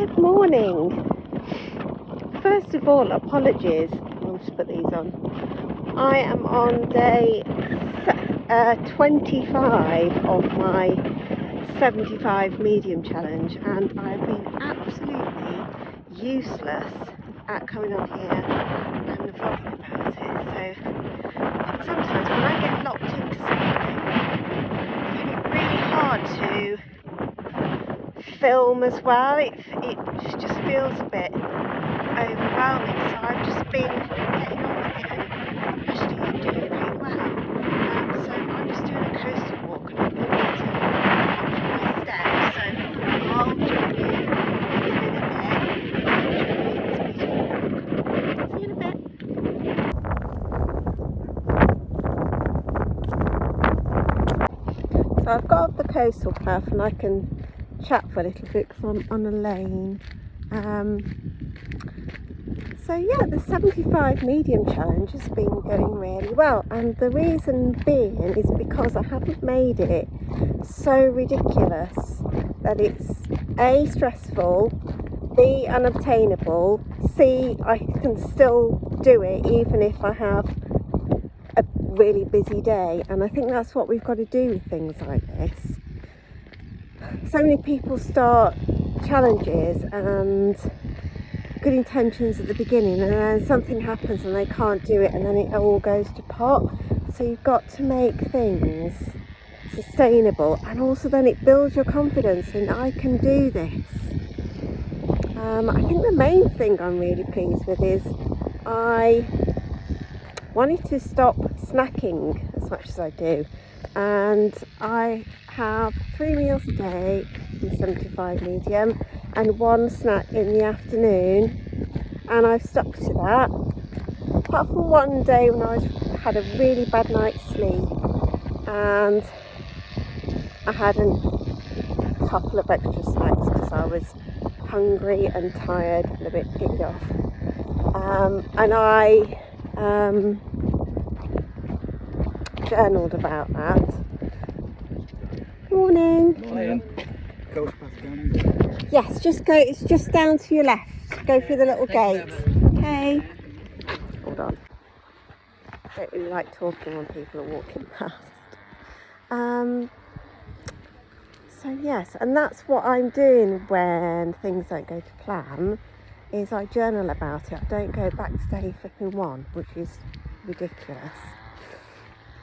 Good morning. First of all, apologies. I'll just put these on. I am on day 25 of my 75 medium challenge, and I've been absolutely useless at coming on here and vlogging about it. So sometimes when I get locked into something, I find it really hard to film as well. It just feels a bit overwhelming, so I've just been getting on with it and actually doing pretty well. So I'm just doing a coastal walk and I'm going to watch my steps, so I'll join you in a bit. Enjoy this beautiful walk. See you in a bit. So I've got off the coastal path and I can chat for a little bit because I'm on a lane. So yeah, the 75 medium challenge has been going really well, and the reason being is because I haven't made it so ridiculous that it's A, stressful, B, unobtainable, C, I can still do it even if I have a really busy day. And I think that's what we've got to do with things like this. So many people start challenges and good intentions at the beginning, and then something happens and they can't do it, and then it all goes to pot. So you've got to make things sustainable, and also then it builds your confidence in I can do this. I think the main thing I'm really pleased with is I wanted to stop snacking as much as I do, and I have 3 meals a day in 75 medium and 1 snack in the afternoon, and I've stuck to that, apart from one day when I had a really bad night's sleep and I had a couple of extra snacks because I was hungry and tired and a bit peed off, and I journaled about that. Good morning. Morning. Yes, just go. It's just down to your left. Go through the little gate. Okay. Hold on. I don't really like talking when people are walking past. So yes, and that's what I'm doing when things don't go to plan. Is I journal about it. I don't go back to day flipping 1, which is ridiculous.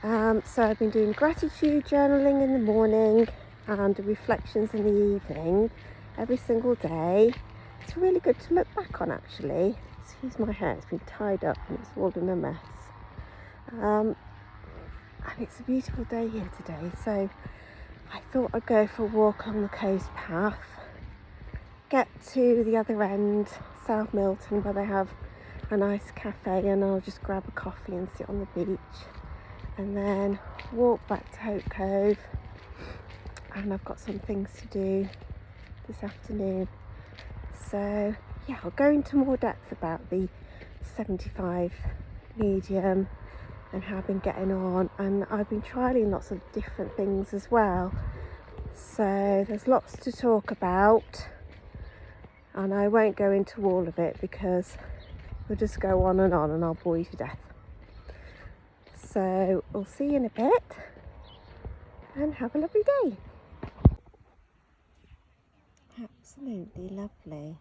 So I've been doing gratitude journaling in the morning and reflections in the evening every single day. It's really good to look back on, actually. Excuse my hair, it's been tied up and it's all in a mess. And it's a beautiful day here today, so I thought I'd go for a walk along the coast path, get to the other end, South Milton, where they have a nice cafe, and I'll just grab a coffee and sit on the beach, and then walk back to Hope Cove. And I've got some things to do this afternoon. So yeah, I'll go into more depth about the 75 medium and how I've been getting on, and I've been trialing lots of different things as well. So there's lots to talk about, and I won't go into all of it because we'll just go on and I'll bore you to death. So we'll see you in a bit, and have a lovely day. Absolutely lovely.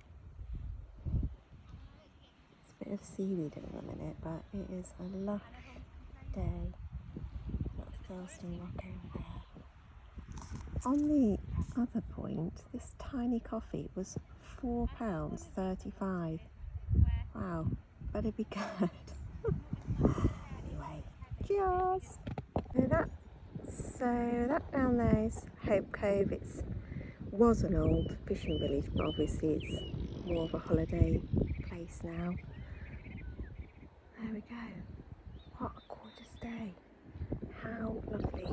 It's a bit of seaweed at the minute, but it is a lush day. That's Thurston Rock over there. On the other point, this tiny coffee was £4.35. Wow, better be good. Anyway, cheers. So that down there is Hope Cove. Was an old fishing village, but obviously it's more of a holiday place now. There we go. What a gorgeous day. How lovely.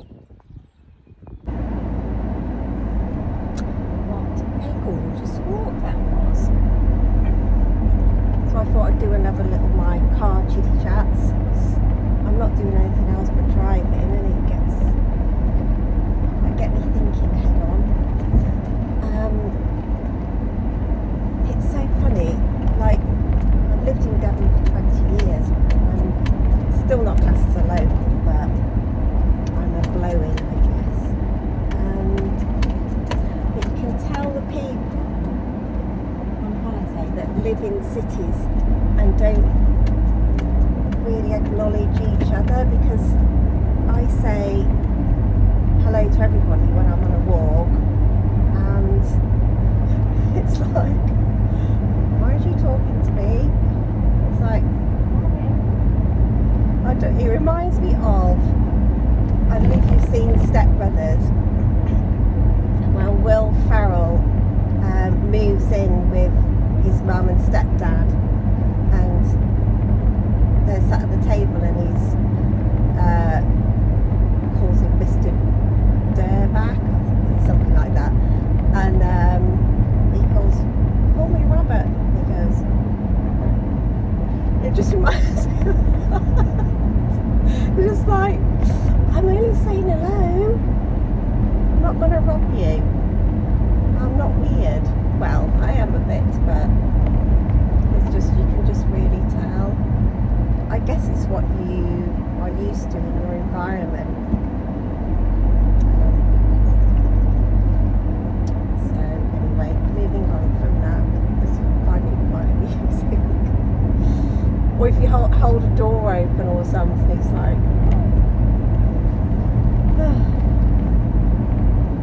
What a gorgeous walk that was. So I thought I'd do another little my car chitty chats. I'm not doing anything else but driving, and it get me thinking head on. live in cities and don't really acknowledge each other, because I say hello to everybody when I'm on a walk, and it's like, why are you talking to me? It's like, it reminds me of, I don't know if you've seen Step Brothers, well, Will Ferrell moves in with his mum and stepdad, and they're sat at the table, and he's calls him Mr. Durback, something like that, and he calls, call me Robert, and he goes, it just reminds me of that. It's just like, I'm only saying hello, I'm not going to rob you, I'm not weird. Well, I am a bit, but it's just, you can just really tell. I guess it's what you are used to in your environment. So anyway, moving on from that, just find it quite amusing. Or if you hold a door open or something, it's like,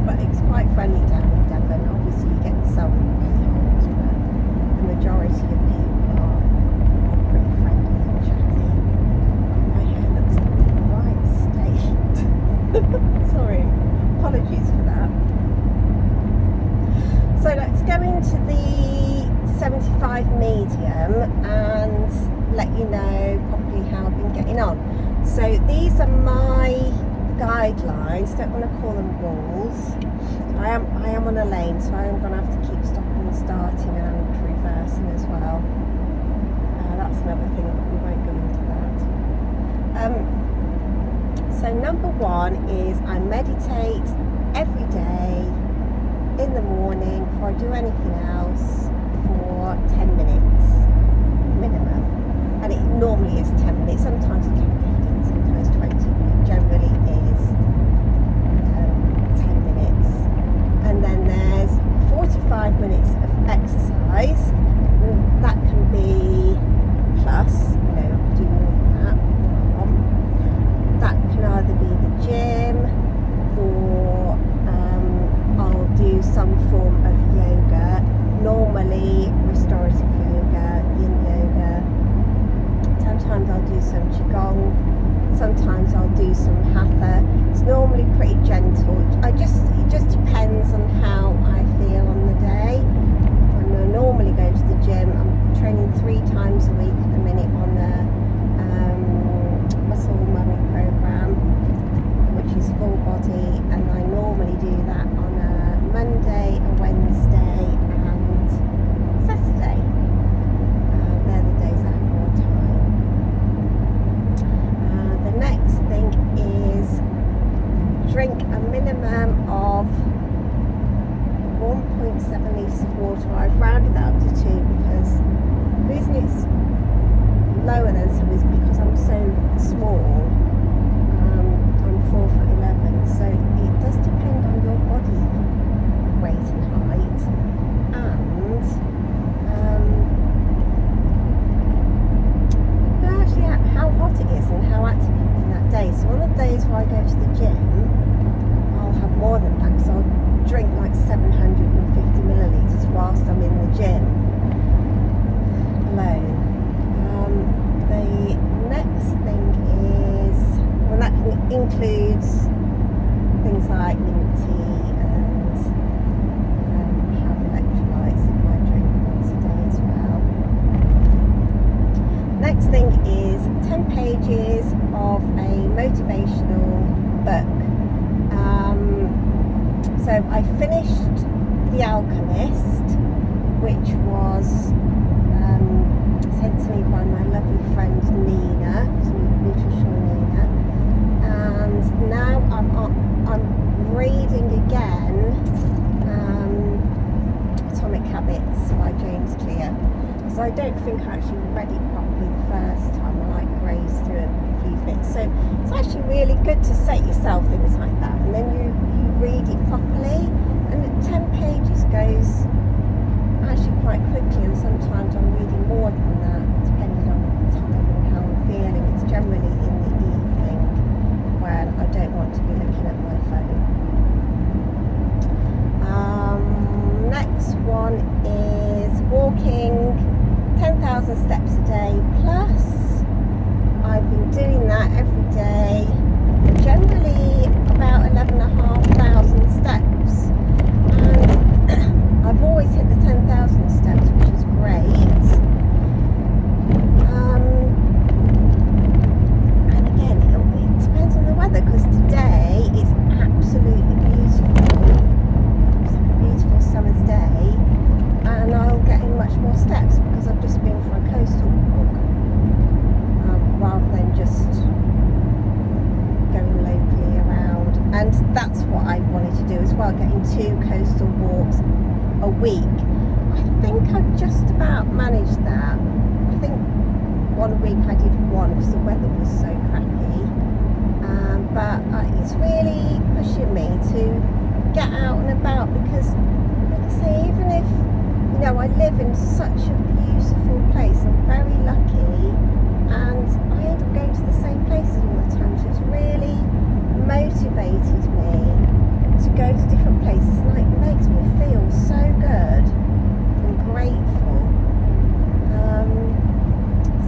but it's quite friendly down in Devon. Obviously you get some a-holes, but the majority of people are pretty friendly and chatty. My hair looks in the right state. Sorry, apologies for that. So let's go into the 75 medium and let you know properly how I've been getting on. So these are my guidelines, don't want to call them rules. I am on a lane, so I am going to have to keep stopping and starting and reversing as well. That's another thing, we won't go into that. So number one is I meditate every day in the morning before I do anything else for 10 minutes minimum, and it normally is 10 minutes, sometimes it can be 15, sometimes 20, but generally is 10 minutes. And then there's 45 minutes of exercise, and that can be plus, you know, do more than that if I want. That can either be the gym, or I'll do some form of yoga, normally restorative yoga, yin yoga. Sometimes I'll do some qigong, sometimes I'll do some hatha. It's normally pretty gentle. It just depends on how I feel on the day. When I normally go to the gym, I'm training 3 times a week at the minute on the muscle mummy program, which is full body, and I normally do that on a Monday, a Wednesday and Saturday. They're the days I have more time. The next thing is drink a minimum of 1.7 litres of water. I've rounded that up to 2 because the reason it's lower than some is because I'm so small. I'm 4'11", so it does depend on your body weight and height, and actually how hot it is and how active you've been that day. So on the days where I go to the gym, I'll have more than that, because I'll drink like 750 millilitres whilst I'm in the gym alone. The next thing is, well, that includes things like mint tea and have electrolytes in my drink once a day as well. Next thing is 10 pages of a motivational book. So I finished The Alchemist, which was sent to me by my lovely friend Nina, nutritional Nina, and now I'm reading again Atomic Habits by James Clear, because I don't think I actually read it properly the first time. I grazed through a few bits, so it's actually really good to set yourself things like that, and then you read it properly, and 10 pages goes actually quite quickly, and sometimes I'm 10,000 steps a day plus. I've been doing that every day, generally about 11,500 steps, and I've always hit the 10,000 steps, which is great. And again, it depends on the weather, because today it's absolutely beautiful. It's like a beautiful summer's day, and I'll get in much more steps because I've just been for a coastal walk, rather than just going locally around. And that's what I wanted to do as well, getting 2 coastal walks a week. I think I've just about managed that. I think one week I did 1 because the weather was so crappy, but it's really pushing me to get out and about, because like I say, even if I live in such a beautiful place, I'm very lucky, and I end up going to the same places all the time, so it's really motivated me to go to different places, and it makes me feel so good and grateful.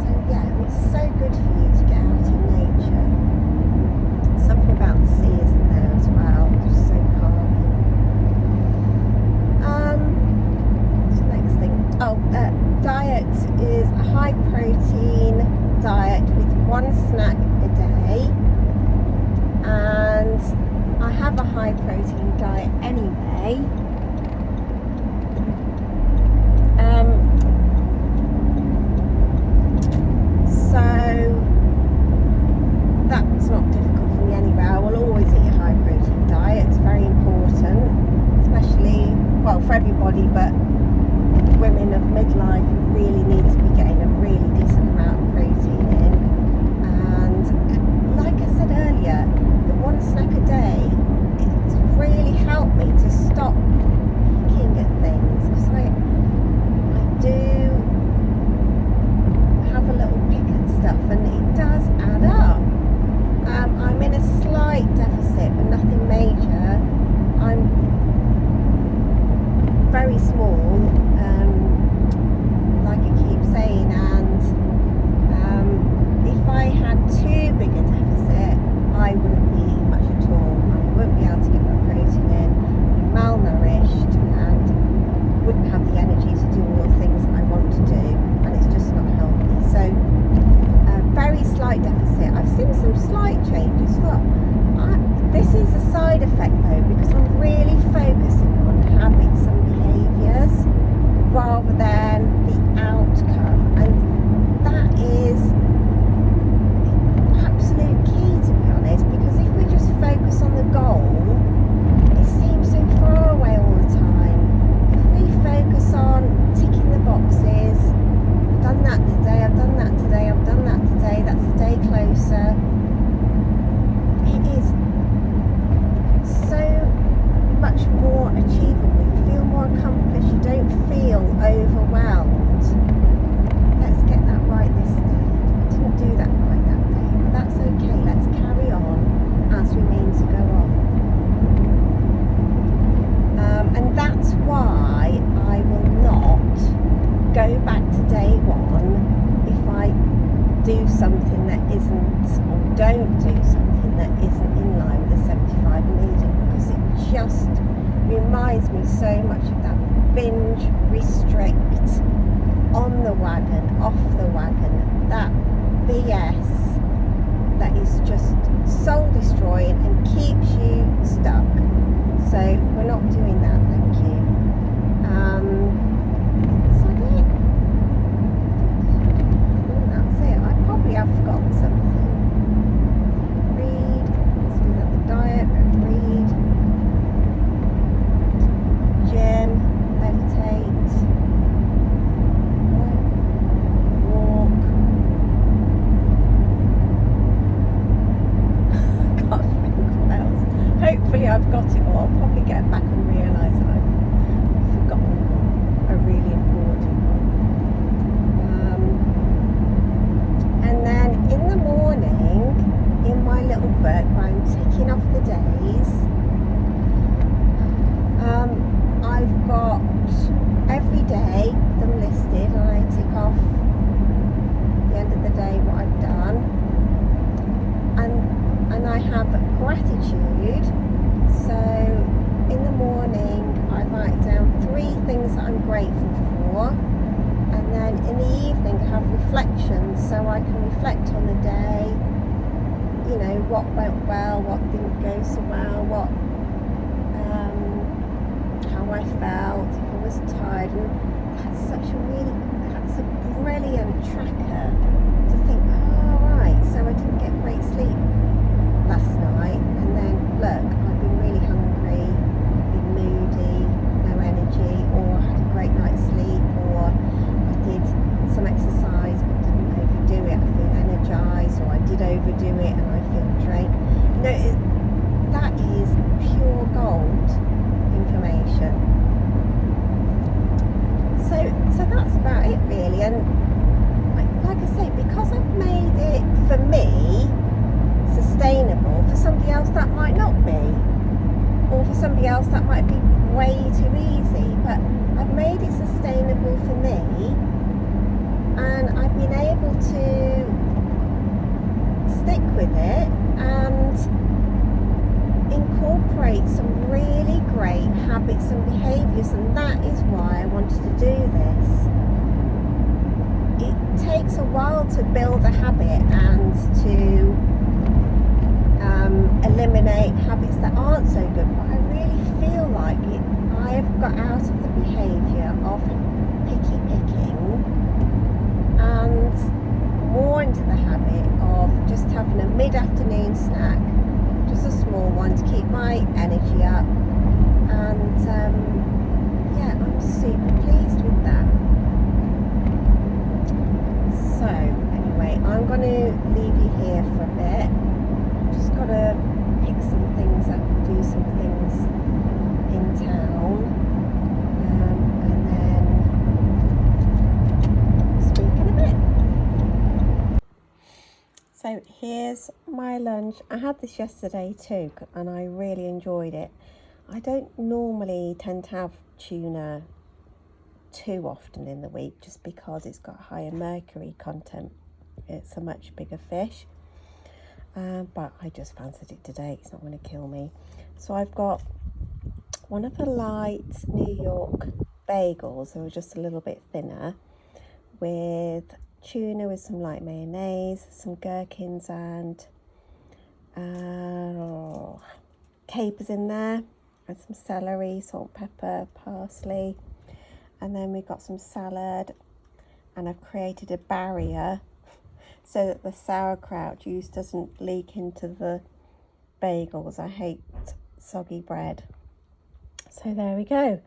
So yeah, it's so good for you to get out in nature. Something about the sea, isn't there, as well? It's so calming. What's the next thing? Diet is a high protein diet with 1 snack a day, and I have a high protein diet anyway. So that's not difficult for me anyway. I will always eat a high protein diet. It's very important, especially, well, for everybody, but women of midlife really need to be getting a really decent amount of protein in. And like I said earlier, the 1 snack a day, it's really helped me to stop picking at things, because I do have a little pick at stuff, and it does add up. I'm in a slight deficit, but nothing major. I'm very small, like I keep saying, and if I had too big a deficit, I wouldn't be eating much at all. I wouldn't be able to get my protein in, be malnourished, and wouldn't have the energy to do all the things I want to do, and it's just not healthy. So very slight deficit. I've seen some slight changes. Look, this is a side effect though, because I'm really focusing on habits and behaviours rather than the outcome, and that is the absolute key, to be honest, because if we just focus on the goal, it seems so far away all the time. If we focus on ticking the boxes, I've done that today, I've done that today, I've done that today, that's a day closer, it is so much more achievable. You feel more accomplished, you don't feel overwhelmed. Let's get that right this day. I didn't do that right that day, but that's okay. Let's carry on as we mean to go on. And that's why I will not go back to day 1 if I do something that isn't, or don't do something that isn't in line with the 75 medium, because it just reminds me so much of that binge, restrict, on the wagon, off the wagon, that BS that is just soul destroying and keeps you stuck. So we're not doing that, thank you. Is that it? I think that's it. I probably have forgotten something. Read. So we've got the diet, read. Gym, meditate. Walk. Can't think what else. Hopefully I've got it all. I'll probably get back and realise that I've forgotten a really important one. And then in the morning, in my little book where I'm ticking off the days, I've got every day them listed, and I tick off the end of the day what I've done, and I have gratitude. So in the morning I write down 3 things that I'm grateful for, and then in the evening I have reflections, so I can reflect on the day, you know, what went well, what didn't go so well, what how I felt, if I was tired. And that's a brilliant tracker to think, oh right, so I didn't get great sleep last night, and then look, I've been really hungry, been moody, no energy, or I had a great night's sleep, or I did some exercise but didn't overdo it, I feel energized, or I did overdo it and I feel drained. You know, that is pure gold information. So that's about it really. And like I say, because I've made it for me sustainable, for somebody else that might not be, or for somebody else that might be way too easy, but I've made it sustainable for me, and I've been able to stick with it and incorporate some really great habits and behaviours, and that is why I wanted to do this. It takes a while to build a habit and to eliminate habits that aren't so good, but I really feel like I have got out of the behaviour of picking and more into the habit of just having a mid-afternoon snack, just a small one to keep my energy up, and yeah, I'm super pleased with that. So anyway, I'm going to leave you here for a bit. Just got to pick some things up, do some things in town, and then speak in a bit. So here's my lunch. I had this yesterday too, and I really enjoyed it. I don't normally tend to have tuna too often in the week, just because it's got higher mercury content. It's a much bigger fish. But I just fancied it today. It's not going to kill me. So I've got one of the light New York bagels. They were just a little bit thinner, with tuna with some light mayonnaise, some gherkins and capers in there, and some celery, salt, pepper, parsley, and then we've got some salad, and I've created a barrier so that the sauerkraut juice doesn't leak into the bagels. I hate soggy bread. So there we go.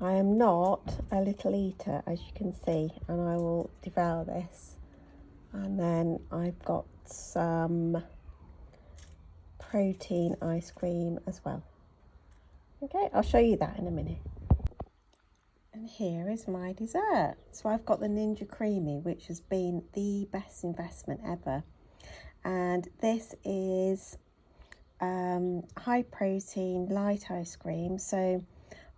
I am not a little eater, as you can see, and I will devour this. And then I've got some protein ice cream as well. Okay, I'll show you that in a minute. And here is my dessert. So I've got the Ninja Creamy, which has been the best investment ever. And this is high protein, light ice cream. So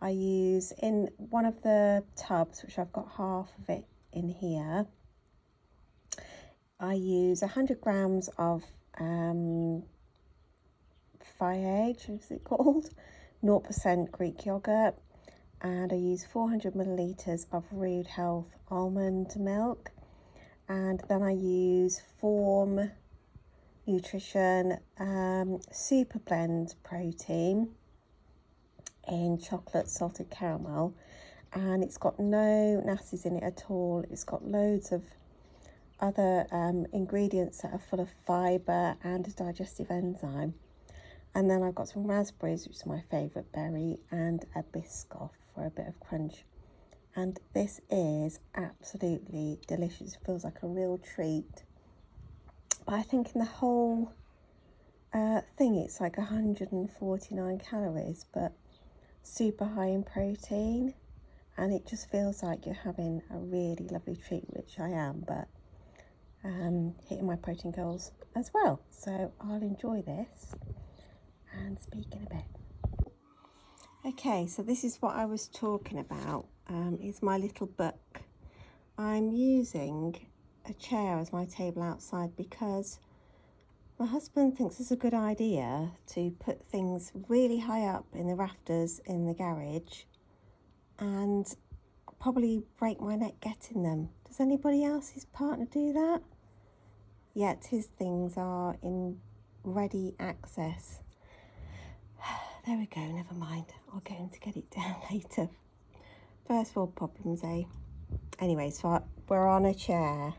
I use, in one of the tubs, which I've got half of it in here, I use 100 grams of Fiage, is it called? 0% Greek yogurt. And I use 400 millilitres of Rude Health almond milk, and then I use Form Nutrition Super Blend protein in chocolate salted caramel, and it's got no nasties in it at all. It's got loads of other ingredients that are full of fibre and a digestive enzyme. And then I've got some raspberries, which is my favourite berry, and a Biscoff for a bit of crunch. And this is absolutely delicious. It feels like a real treat. But I think in the whole thing, it's like 149 calories, but super high in protein. And it just feels like you're having a really lovely treat, which I am, but hitting my protein goals as well. So I'll enjoy this and speak in a bit. Okay, so this is what I was talking about. It's my little book. I'm using a chair as my table outside because my husband thinks it's a good idea to put things really high up in the rafters in the garage and probably break my neck getting them. Does anybody else's partner do that? Yet his things are in ready access. There we go, never mind. I'll get him to get it down later. First world problems, eh? Anyway, so we're on a chair.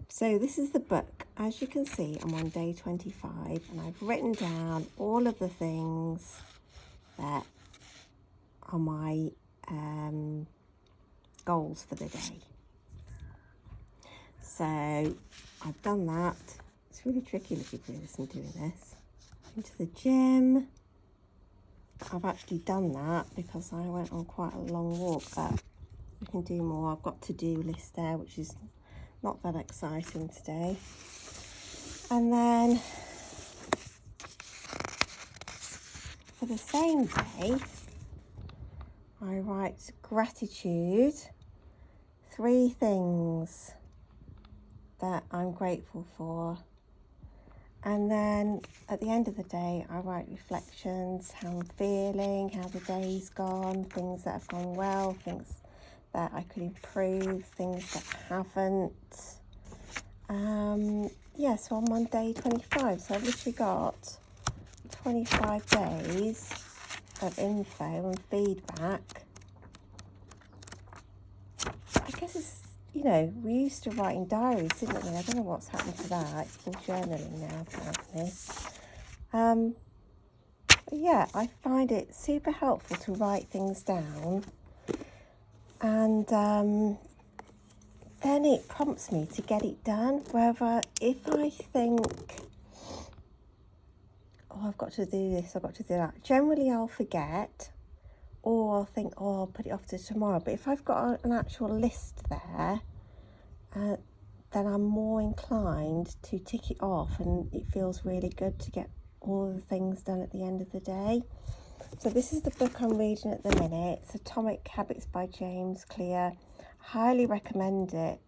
So this is the book. As you can see, I'm on day 25 and I've written down all of the things that are my goals for the day. So I've done that. It's really tricky looking through this and doing this. Into the gym. I've actually done that because I went on quite a long walk, but we can do more. I've got to-do list there, which is not that exciting today. And then for the same day, I write gratitude, 3 things that I'm grateful for. And then at the end of the day, I write reflections, how I'm feeling, how the day's gone, things that have gone well, things that I could improve, things that haven't. Yeah, so I'm on day 25, so I've literally got 25 days of info and feedback. I guess it's, you know, we used to write in diaries, didn't we? I don't know what's happened to that. It's called journaling now, apparently. But yeah, I find it super helpful to write things down, and then it prompts me to get it done. Wherever if I think, oh, I've got to do this, I've got to do that, generally I'll forget, or I'll think, oh, I'll put it off to tomorrow. But if I've got an actual list there, then I'm more inclined to tick it off, and it feels really good to get all the things done at the end of the day. So this is the book I'm reading at the minute. It's Atomic Habits by James Clear. Highly recommend it.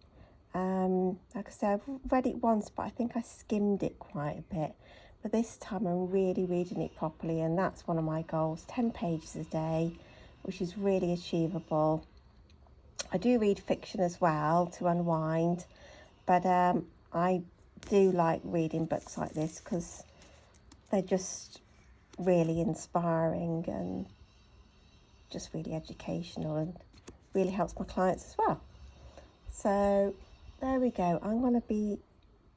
Like I said, I've read it once, but I think I skimmed it quite a bit. But this time I'm really reading it properly, and that's one of my goals, 10 pages a day, which is really achievable. I do read fiction as well to unwind, but I do like reading books like this because they're just really inspiring and just really educational, and really helps my clients as well. So there we go. I'm going to be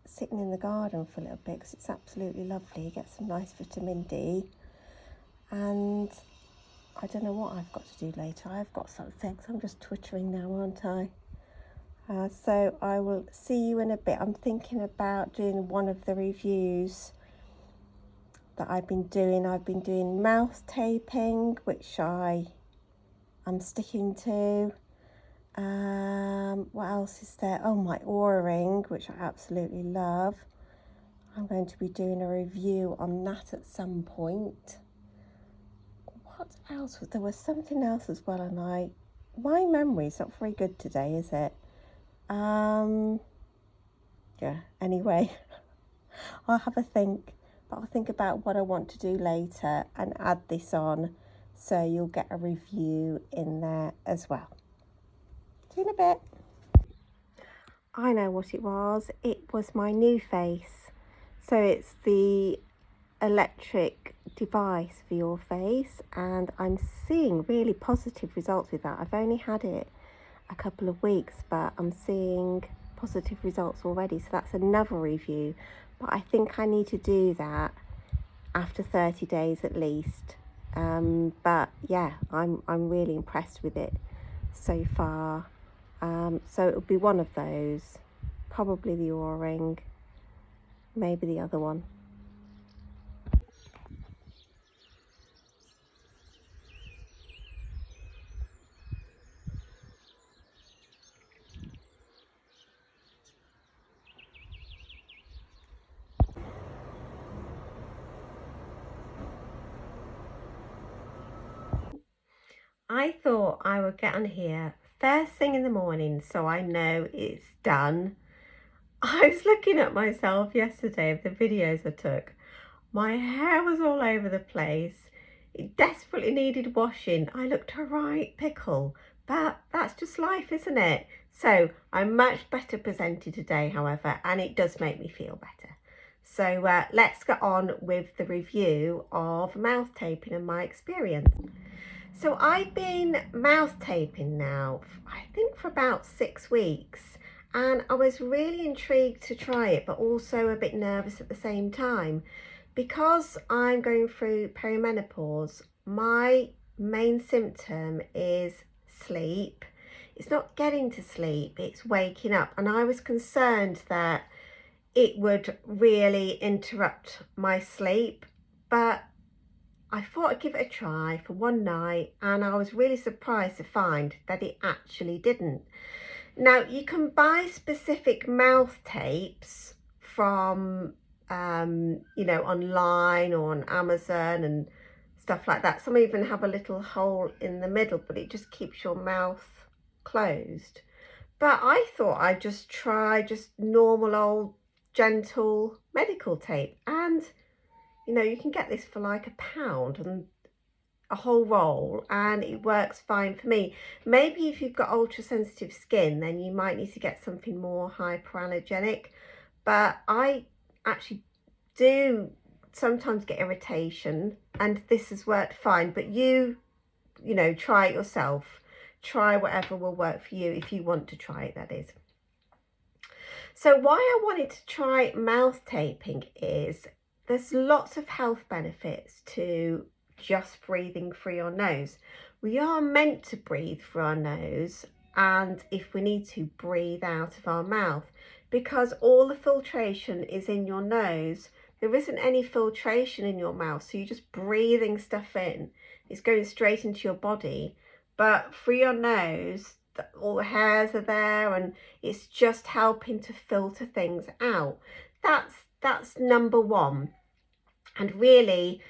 sitting in the garden for a little bit because it's absolutely lovely. Get some nice vitamin D, and I don't know what I've got to do later. I've got something, so I'm just twittering now, aren't I? So I will see you in a bit. I'm thinking about doing one of the reviews that I've been doing. I've been doing mouth taping, which I'm sticking to. What else is there? Oh, my Oura ring, which I absolutely love. I'm going to be doing a review on that at some point. What else? There was something else as well, and my memory's not very good today, is it? Yeah, anyway, I'll have a think, but I'll think about what I want to do later and add this on, so you'll get a review in there as well. See you in a bit. I know what it was. It was my NuFace. So it's the electric device for your face, and I'm seeing really positive results with that. I've only had it a couple of weeks, but I'm seeing positive results already, so that's another review. But I think I need to do that after 30 days at least. But yeah, I'm really impressed with it so far. So it'll be one of those, probably the Oura ring, maybe the other one. I thought I would get on here first thing in the morning so I know it's done, I was looking at myself yesterday of the videos I took. My hair was all over the place. It desperately needed washing. I looked a right pickle, but that's just life, isn't it? So I'm much better presented today, however, and it does make me feel better. So let's get on with the review of mouth taping and my experience. So I've been mouth taping now, I think for about 6 weeks, and I was really intrigued to try it, but also a bit nervous at the same time. Because I'm going through perimenopause, my main symptom is sleep. It's not getting to sleep, it's waking up. And I was concerned that it would really interrupt my sleep, but I thought I'd give it a try for one night, and I was really surprised to find that it actually didn't. Now, you can buy specific mouth tapes from online or on Amazon and stuff like that. Some even have a little hole in the middle, but it just keeps your mouth closed. But I thought I'd just try just normal old gentle medical tape, and you can get this for like £1 and a whole roll, and it works fine for me. Maybe if you've got ultra sensitive skin, then you might need to get something more hypoallergenic, but I actually do sometimes get irritation, and this has worked fine. But try it yourself. Try whatever will work for you, if you want to try it, that is. So why I wanted to try mouth taping is there's lots of health benefits to just breathing through your nose. We are meant to breathe through our nose, and if we need to, breathe out of our mouth, because all the filtration is in your nose. There isn't any filtration in your mouth, so you're just breathing stuff in. It's going straight into your body, but through your nose, all the hairs are there, and it's just helping to filter things out. That's number one. And really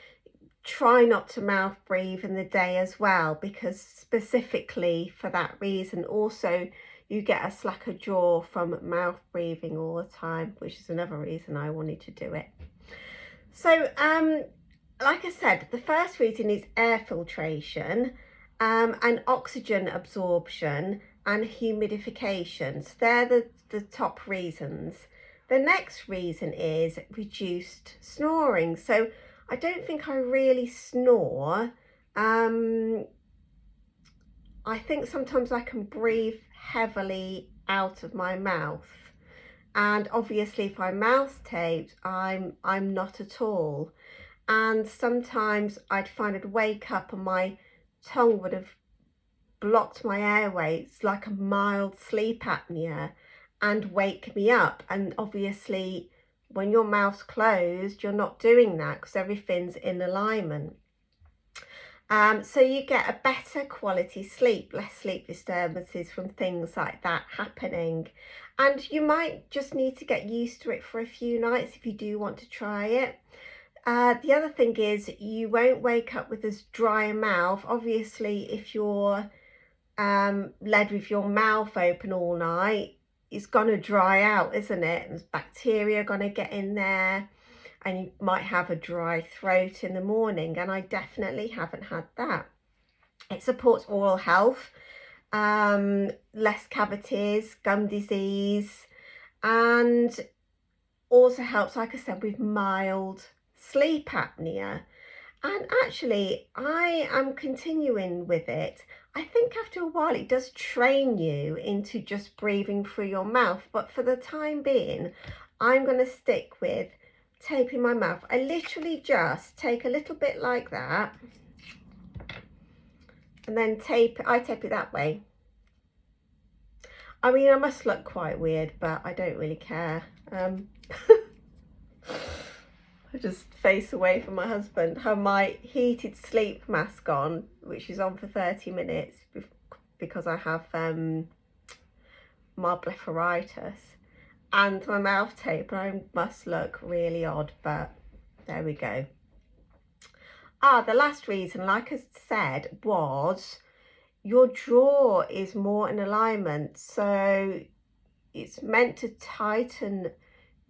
try not to mouth breathe in the day as well, because specifically for that reason. Also, you get a slacker jaw from mouth breathing all the time, which is another reason I wanted to do it. So like I said, the first reason is air filtration, and oxygen absorption and humidification. So they're the top reasons. The next reason is reduced snoring. So I don't think I really snore. I think sometimes I can breathe heavily out of my mouth, and obviously if I'm mouth taped, I'm not at all. And sometimes I'd find I'd wake up and my tongue would have blocked my airway. It's like a mild sleep apnea, and wake me up. And obviously when your mouth's closed, you're not doing that because everything's in alignment. So you get a better quality sleep, less sleep disturbances from things like that happening. And you might just need to get used to it for a few nights if you do want to try it. The other thing is you won't wake up with as dry a mouth. Obviously, if you're led with your mouth open all night, it's going to dry out, isn't it? And bacteria going to get in there, and you might have a dry throat in the morning, and I definitely haven't had that. It supports oral health, less cavities, gum disease, and also helps, like I said, with mild sleep apnea. And actually, I am continuing with it. I think after a while it does train you into just breathing through your mouth, but for the time being, I'm going to stick with taping my mouth. I literally just take a little bit like that, and then I tape it that way. I mean, I must look quite weird, but I don't really care. I just face away from my husband, have my heated sleep mask on, which is on for 30 minutes because I have mild blepharitis, and my mouth tape, and I must look really odd, but there we go. The last reason, like I said, was your jaw is more in alignment. So it's meant to tighten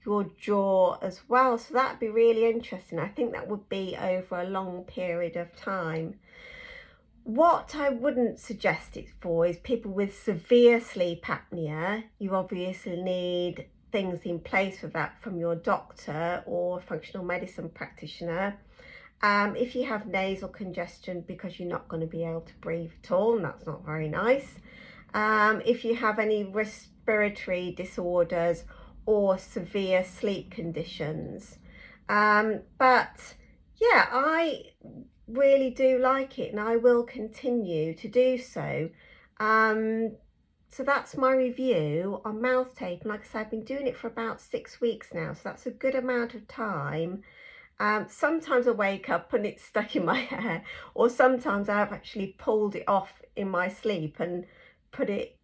your jaw as well, so that'd be really interesting. I think that would be over a long period of time. What I wouldn't suggest it for is people with severe sleep apnea. You obviously need things in place for that from your doctor or functional medicine practitioner. If you have nasal congestion because you're not going to be able to breathe at all, and that's not very nice. If you have any respiratory disorders or severe sleep conditions. But yeah, I really do like it and I will continue to do so. So that's my review on mouth tape, and like I said, I've been doing it for about 6 weeks now, so that's a good amount of time. Sometimes I wake up and it's stuck in my hair, or sometimes I've actually pulled it off in my sleep and put it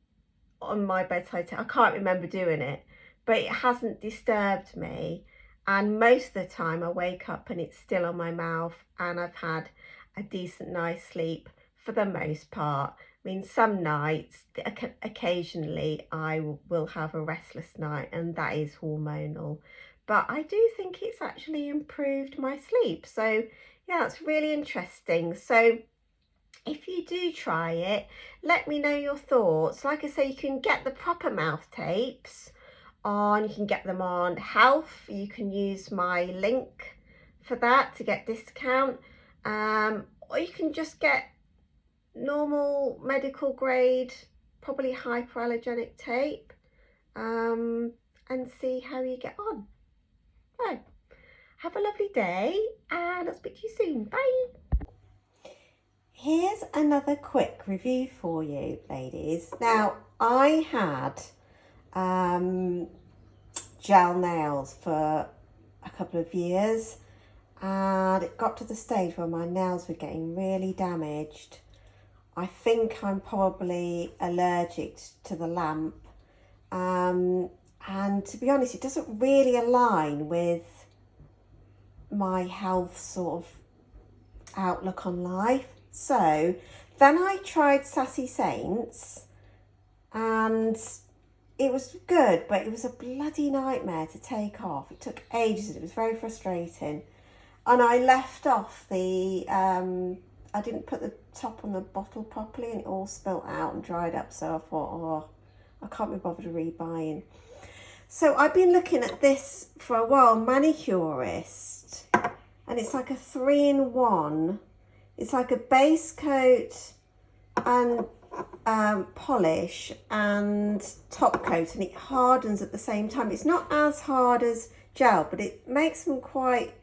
on my bedside table. I can't remember doing it, but it hasn't disturbed me, and most of the time I wake up and it's still on my mouth and I've had a decent night's sleep for the most part. I mean, some nights, occasionally I will have a restless night, and that is hormonal, but I do think it's actually improved my sleep. So yeah, it's really interesting. So if you do try it, let me know your thoughts. Like I say, you can get the proper mouth tapes on, you can get them on Health. You can use my link for that to get discount, or you can just get normal medical grade, probably hypoallergenic tape, and see how you get on. So have a lovely day, and I'll speak to you soon. Bye. Here's another quick review for you, ladies. Now, I had gel nails for a couple of years, and it got to the stage where my nails were getting really damaged. I think I'm probably allergic to the lamp, and to be honest, it doesn't really align with my health sort of outlook on life. So then I tried Sassy Saints, and it was good, but it was a bloody nightmare to take off. It took ages. It was very frustrating. And I left off the, I didn't put the top on the bottle properly, and it all spilt out and dried up. So I thought, oh, I can't be bothered rebuying. So I've been looking at this for a while, Manicurist, and it's like a 3-in-1. It's like a base coat and polish and top coat, and it hardens at the same time. It's not as hard as gel, but it makes them quite,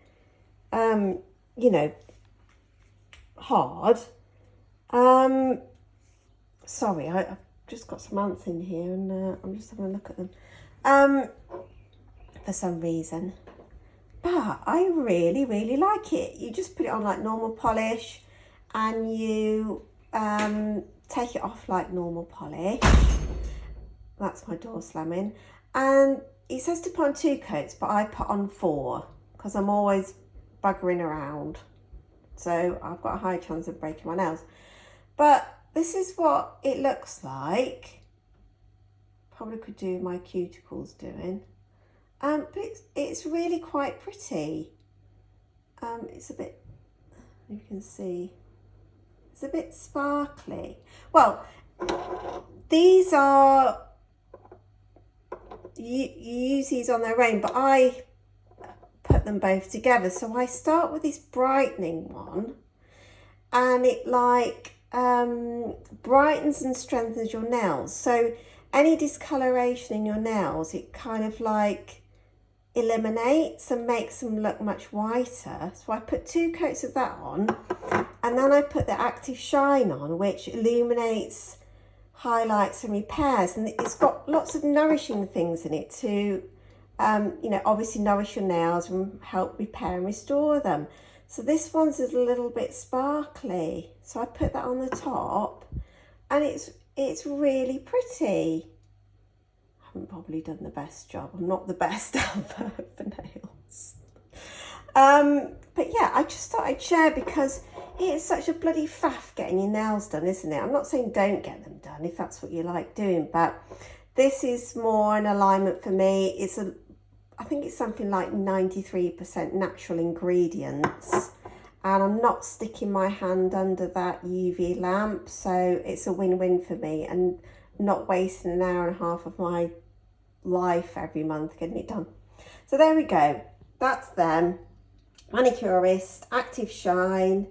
you know, hard. Sorry, I've just got some ants in here, and I'm just having a look at them for some reason. But I really, really like it. You just put it on like normal polish, and you take it off like normal polish. That's my door slamming. And it says to put on 2 coats, but I put on 4 because I'm always buggering around. So I've got a high chance of breaking my nails. But this is what it looks like. Probably could do my cuticles doing. But it's really quite pretty. It's a bit, you can see, it's a bit sparkly. Well, these are, you use these on their own, but I put them both together. So I start with this brightening one, and it like brightens and strengthens your nails. So any discoloration in your nails, it kind of like eliminates and makes them look much whiter. So I put 2 coats of that on, and then I put the Active Shine on, which illuminates, highlights and repairs, and it's got lots of nourishing things in it to you know, obviously nourish your nails and help repair and restore them. So this one's a little bit sparkly, so I put that on the top, and it's really pretty. I haven't probably done the best job. I'm not the best for nails. But yeah, I just thought I'd share, because it's such a bloody faff getting your nails done, isn't it? I'm not saying don't get them done if that's what you like doing, but This is more an alignment for me. I think it's something like 93% natural ingredients, and I'm not sticking my hand under that UV lamp, so it's a win-win for me, and not wasting an hour and a half of my life every month getting it done. So there we go, that's them. Manicurist, Active Shine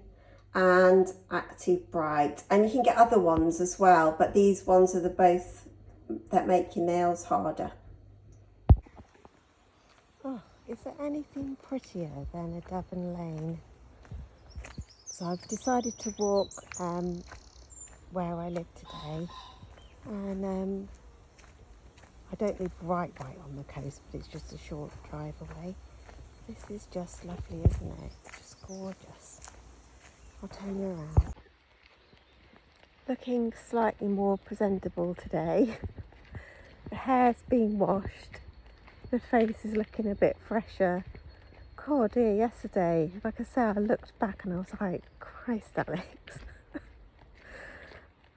and Active Bright, and you can get other ones as well, but these ones are the both that make your nails harder. Oh, is there anything prettier than a Devon Lane? So I've decided to walk where I live today, and I don't live right on the coast, but it's just a short drive away. This is just lovely, isn't it? It's just gorgeous. I'll turn you around. Looking slightly more presentable today. The hair's been washed. The face is looking a bit fresher. God, dear, yesterday, like I said, I looked back and I was like, Christ, Alex.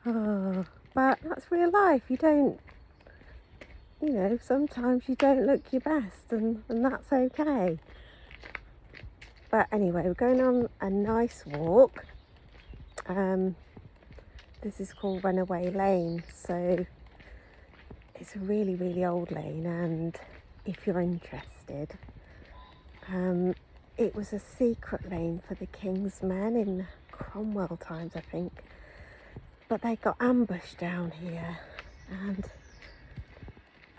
Oh, but that's real life. You don't, you know, sometimes you don't look your best, and that's okay. But anyway, we're going on a nice walk. This is called Runaway Lane, so it's a really, really old lane, and if you're interested, it was a secret lane for the King's men in Cromwell times, I think, but they got ambushed down here, and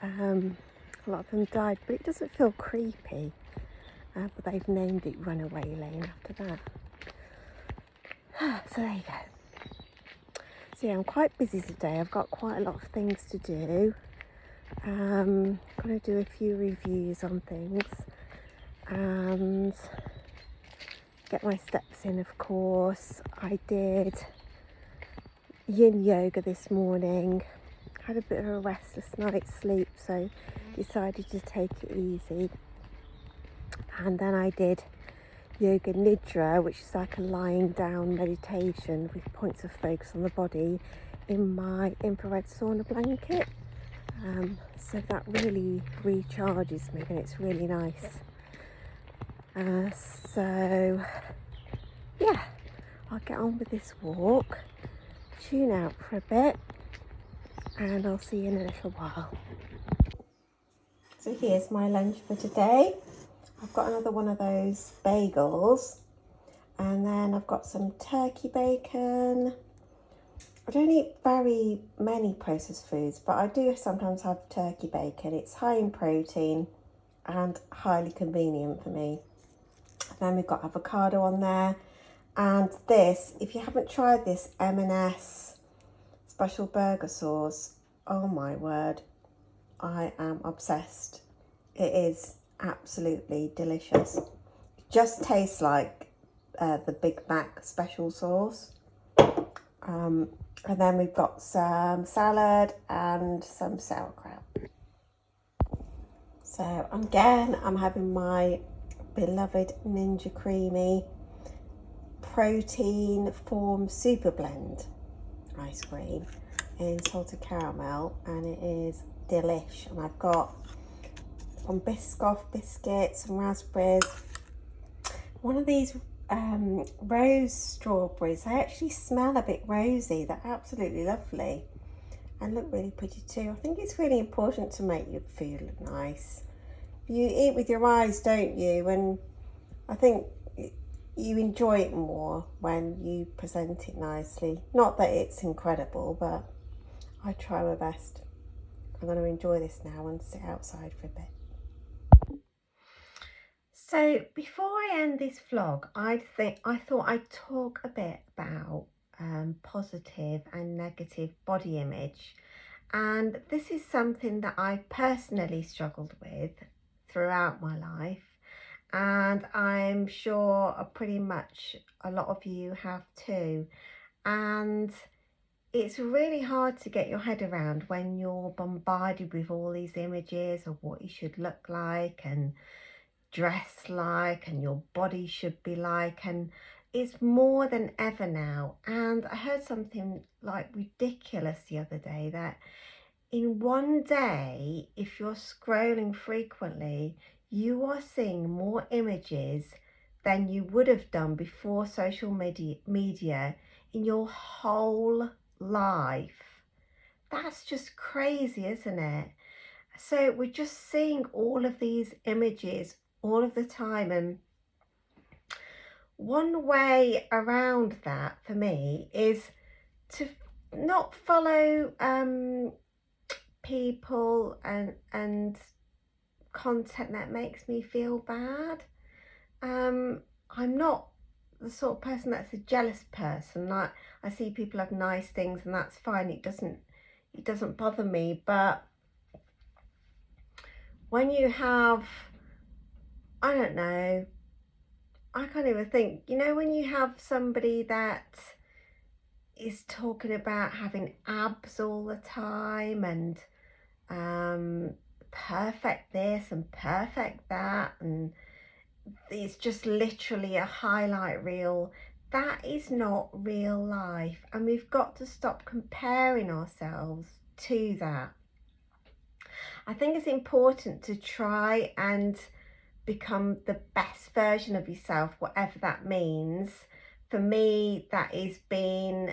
a lot of them died, but it doesn't feel creepy. But they've named it Runaway Lane after that. So there you go. So yeah, I'm quite busy today. I've got quite a lot of things to do. I'm going to do a few reviews on things and get my steps in, of course. I did yin yoga this morning. Had a bit of a restless night's sleep, so decided to take it easy. And then I did yoga nidra, which is like a lying down meditation with points of focus on the body in my infrared sauna blanket. So that really recharges me and it's really nice. So yeah, I'll get on with this walk, tune out for a bit, and I'll see you in a little while. So here's my lunch for today. I've got another one of those bagels, and then I've got some turkey bacon. I don't eat very many processed foods, but I do sometimes have turkey bacon. It's high in protein and highly convenient for me. And then we've got avocado on there. And this, if you haven't tried this M&S special burger sauce, oh my word, I am obsessed. It is absolutely delicious. It just tastes like the Big Mac special sauce. And then we've got some salad and some sauerkraut. So again, I'm having my beloved Ninja Creamy protein form super blend ice cream in salted caramel, and it is delish. And I've got some Biscoff biscuits and raspberries. One of these rose strawberries, they actually smell a bit rosy. They're absolutely lovely and look really pretty too. I think it's really important to make your food look nice. You eat with your eyes, don't you? And I think you enjoy it more when you present it nicely. Not that it's incredible, but I try my best. I'm going to enjoy this now and sit outside for a bit. So before I end this vlog, I thought I'd talk a bit about positive and negative body image. And this is something that I personally struggled with throughout my life. And I'm sure pretty much a lot of you have too. And it's really hard to get your head around when you're bombarded with all these images of what you should look like and dress like and your body should be like, and it's more than ever now. And I heard something like ridiculous the other day, that in one day, if you're scrolling frequently, you are seeing more images than you would have done before social media in your whole life. That's just crazy, isn't it? So we're just seeing all of these images all of the time, and one way around that for me is to not follow people and content that makes me feel bad. I'm not the sort of person that's a jealous person. Like, I see people have nice things and that's fine. It doesn't bother me. But when you have, I don't know, I can't even think, when you have somebody that is talking about having abs all the time and perfect this and perfect that, and it's just literally a highlight reel. That is not real life, and we've got to stop comparing ourselves to that. I think it's important to try and become the best version of yourself, whatever that means. For me, that is being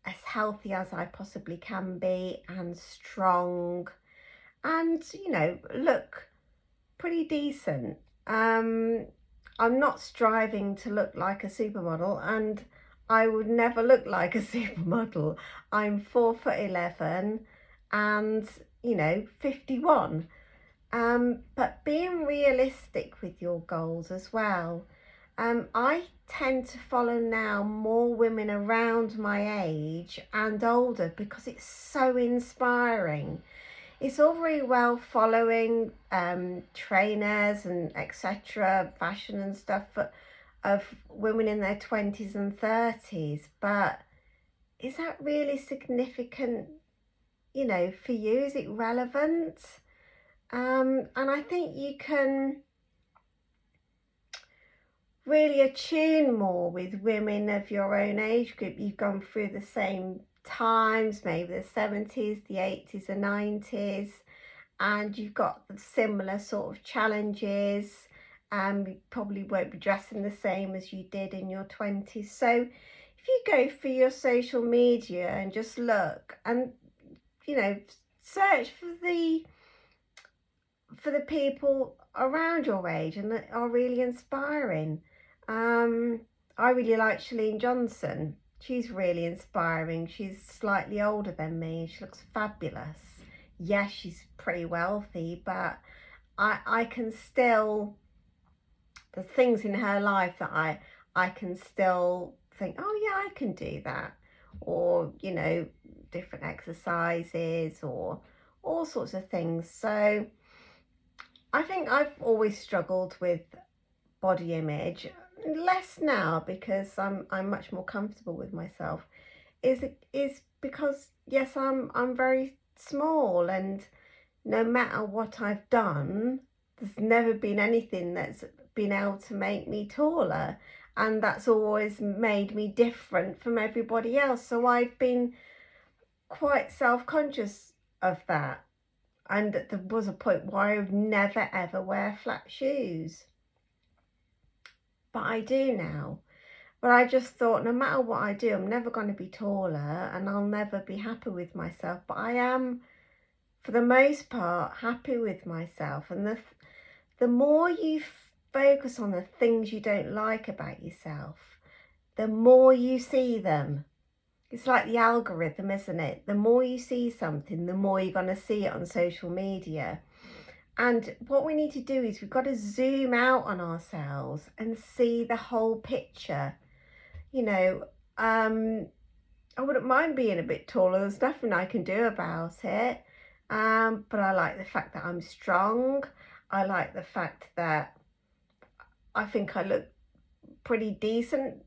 as healthy as I possibly can be and strong and, look pretty decent. I'm not striving to look like a supermodel, and I would never look like a supermodel. I'm 4'11" and 51. But being realistic with your goals as well. I tend to follow now more women around my age and older because it's so inspiring. It's all very well following trainers and etc., fashion and stuff of women in their 20s and 30s, but is that really significant, for you? Is it relevant? And I think you can really attune more with women of your own age group. You've gone through the same times, maybe the 70s, the 80s, the 90s, and you've got similar sort of challenges. You probably won't be dressing the same as you did in your 20s. So if you go through your social media and just look and, search for the people around your age and that are really inspiring. I really like Shalene Johnson. She's really inspiring. She's slightly older than me. She looks fabulous. Yes, she's pretty wealthy, but I can still, there's things in her life that I can still think, oh yeah, I can do that. Or, different exercises or all sorts of things. So I think I've always struggled with body image, less now because I'm much more comfortable with myself. Is because yes, I'm very small, and no matter what I've done, there's never been anything that's been able to make me taller, and that's always made me different from everybody else. So I've been quite self-conscious of that. And there was a point where I would never ever wear flat shoes. But I do now. But I just thought no matter what I do, I'm never going to be taller and I'll never be happy with myself. But I am, for the most part, happy with myself. And the more you focus on the things you don't like about yourself, the more you see them. It's like the algorithm, isn't it? The more you see something, the more you're going to see it on social media. And what we need to do is we've got to zoom out on ourselves and see the whole picture. I wouldn't mind being a bit taller. There's nothing I can do about it. But I like the fact that I'm strong. I like the fact that I think I look pretty decent,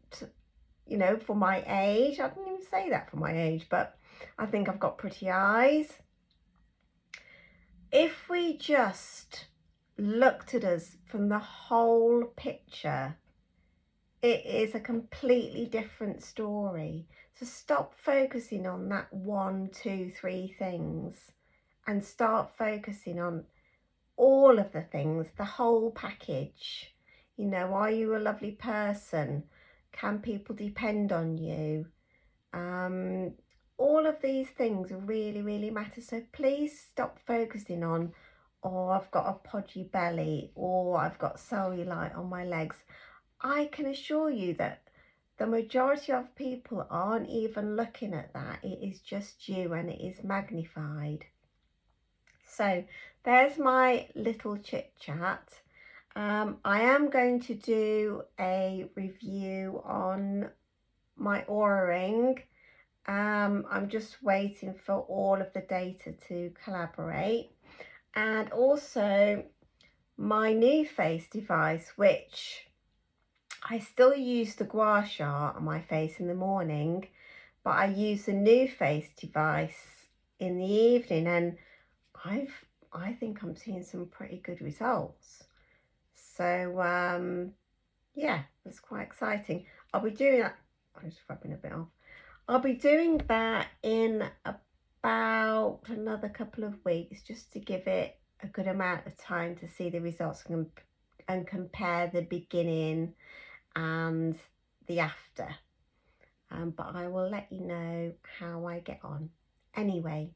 for my age. I didn't even say that for my age, but I think I've got pretty eyes. If we just looked at us from the whole picture, it is a completely different story. So stop focusing on that 1, 2, 3 things. and start focusing on all of the things, the whole package. You know, are you a lovely person? Can people depend on you? All of these things really, really matter. So please stop focusing on, oh, I've got a podgy belly, or I've got cellulite on my legs. I can assure you that the majority of people aren't even looking at that. It is just you, and it is magnified. So there's my little chit chat. I am going to do a review on my Aura ring. I'm just waiting for all of the data to collaborate, and also my new face device, which I still use the gua sha on my face in the morning, but I use the new face device in the evening, and I think I'm seeing some pretty good results. So yeah, that's quite exciting. I'll be doing that. I'm just rubbing a bit off. I'll be doing that in about another couple of weeks, just to give it a good amount of time to see the results and compare the beginning and the after. But I will let you know how I get on. Anyway,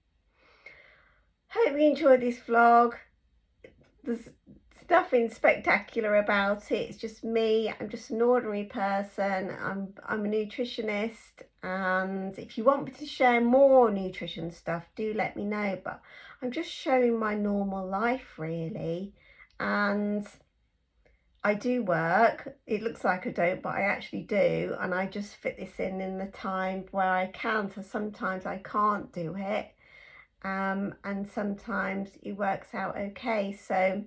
hope you enjoyed this vlog. There's nothing spectacular about it. It's just me. I'm just an ordinary person. I'm a nutritionist, and if you want me to share more nutrition stuff, do let me know. But I'm just showing my normal life, really. And I do work. It looks like I don't, but I actually do, and I just fit this in the time where I can. So sometimes I can't do it, and sometimes it works out okay. So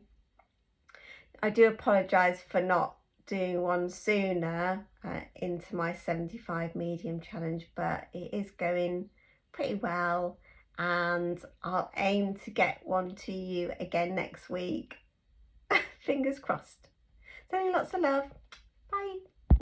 I do apologise for not doing one sooner into my 75 medium challenge, but it is going pretty well, and I'll aim to get one to you again next week. Fingers crossed. Sending lots of love. Bye.